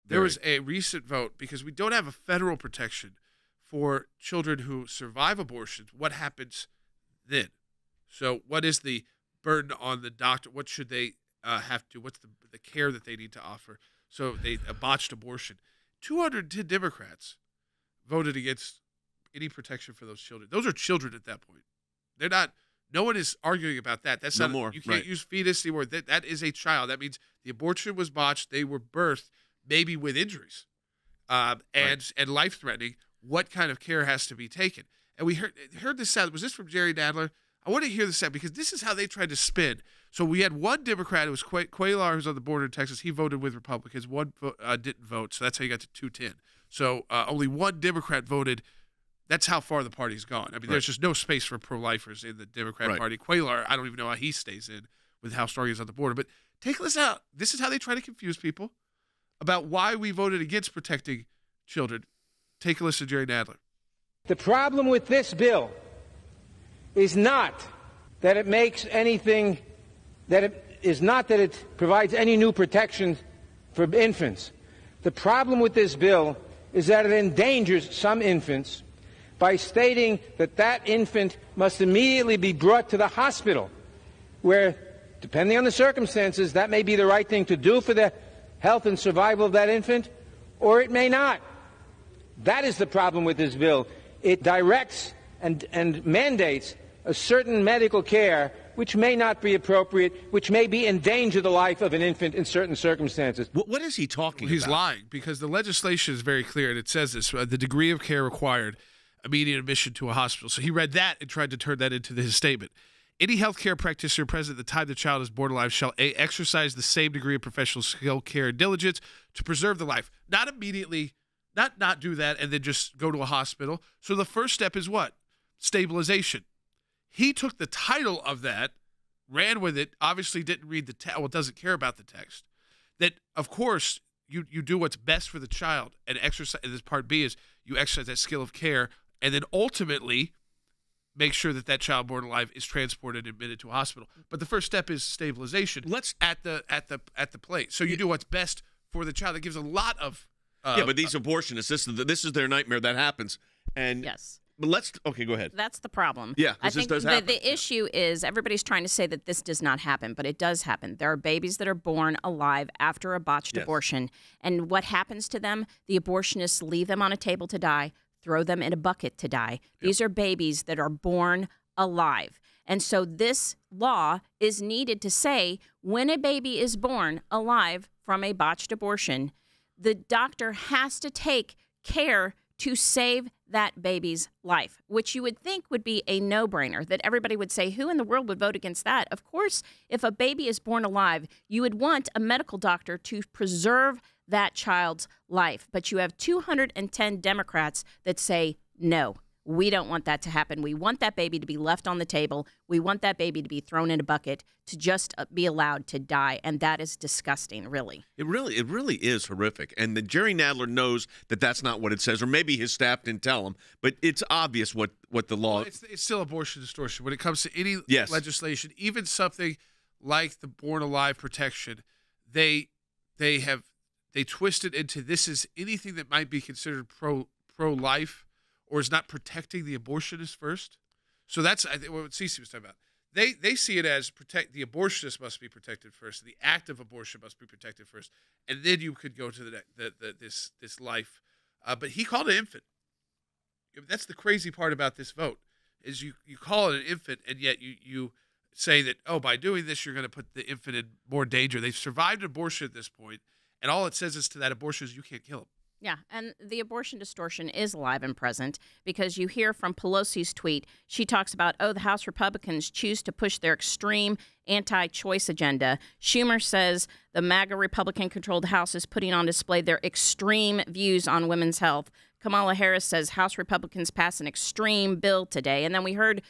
There was a recent vote, because we don't have a federal protection for children who survive abortions. What happens then? So what is the burden on the doctor? What should they have to? What's the care that they need to offer? So a botched abortion. 210 Democrats voted against any protection for those children. Those are children at that point. They're not. No one is arguing about that. That's no not more. You can't use fetus anymore. That is a child. That means the abortion was botched. They were birthed maybe with injuries, and life-threatening. What kind of care has to be taken? And we heard this sound. Was this from Jerry Nadler? I want to hear this sound because this is how they tried to spin. So we had one Democrat. It was Cuellar, who's on the border in Texas. He voted with Republicans. One didn't vote, so that's how you got to 210. So only one Democrat voted. That's how far the party's gone. I mean, there's just no space for pro-lifers in the Democrat Party. Cuellar, I don't even know how he stays in with how strong he is on the border. But take this out. This is how they try to confuse people about why we voted against protecting children. Take a listen to Jerry Nadler. The problem with this bill is not that it makes anything, that it is not that it provides any new protections for infants. The problem with this bill is that it endangers some infants by stating that that infant must immediately be brought to the hospital, where, depending on the circumstances, that may be the right thing to do for the health and survival of that infant, or it may not. That is the problem with this bill. It directs and mandates a certain medical care which may not be appropriate, which may be endanger the life of an infant in certain circumstances. What is he talking about? He's lying, because the legislation is very clear, and it says this, the degree of care required, immediate admission to a hospital. So he read that and tried to turn that into his statement. Any healthcare practitioner present at the time the child is born alive shall exercise the same degree of professional skill, care, and diligence to preserve the life. Not immediately, not do that and then just go to a hospital. So the first step is what? Stabilization. He took the title of that, ran with it, obviously didn't read the text, doesn't care about the text. That, of course, you do what's best for the child, and exercise. And this part B is you exercise that skill of care, and then ultimately make sure that that child born alive is transported and admitted to a hospital. But the first step is stabilization. Let's at the plate. So you do what's best for the child. That gives a lot of but these abortionists, this is their nightmare. That happens. And yes. But go ahead. That's the problem. Yeah, I think this does happen. The issue is everybody's trying to say that this does not happen, but it does happen. There are babies that are born alive after a botched abortion, and what happens to them? The abortionists leave them on a table to die, throw them in a bucket to die. These are babies that are born alive. And so this law is needed to say when a baby is born alive from a botched abortion, the doctor has to take care to save that baby's life, which you would think would be a no-brainer, that everybody would say, who in the world would vote against that? Of course, if a baby is born alive, you would want a medical doctor to preserve that child's life. But you have 210 Democrats that say, no, we don't want that to happen. We want that baby to be left on the table. We want that baby to be thrown in a bucket, to just be allowed to die. And that is disgusting, really. It really is horrific. And the Jerry Nadler knows that that's not what it says, or maybe his staff didn't tell him. But it's obvious what the law. Well, it's still abortion distortion when it comes to any legislation, even something like the born alive protection. They twist it into this is anything that might be considered pro-life. Or is not protecting the abortionist first. So that's, I think, what Cece was talking about. They see it as the abortionist must be protected first. The act of abortion must be protected first, and then you could go to this life. But he called it an infant. That's the crazy part about this vote is you call it an infant, and yet you say that by doing this you're going to put the infant in more danger. They've survived abortion at this point, and all it says is to that abortion is you can't kill them. Yeah, and the abortion distortion is alive and present because you hear from Pelosi's tweet, she talks about, the House Republicans choose to push their extreme anti-choice agenda. Schumer says the MAGA Republican-controlled House is putting on display their extreme views on women's health. Kamala Harris says House Republicans pass an extreme bill today. And then we heard,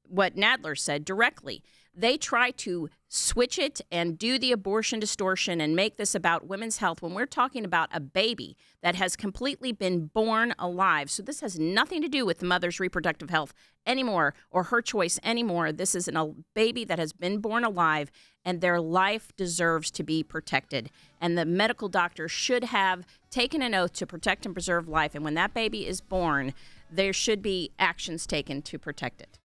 what Nadler said directly. They try to switch it and do the abortion distortion and make this about women's health when we're talking about a baby that has completely been born alive. So this has nothing to do with the mother's reproductive health anymore or her choice anymore. This is a baby that has been born alive, and their life deserves to be protected. And the medical doctor should have taken an oath to protect and preserve life. And when that baby is born, there should be actions taken to protect it.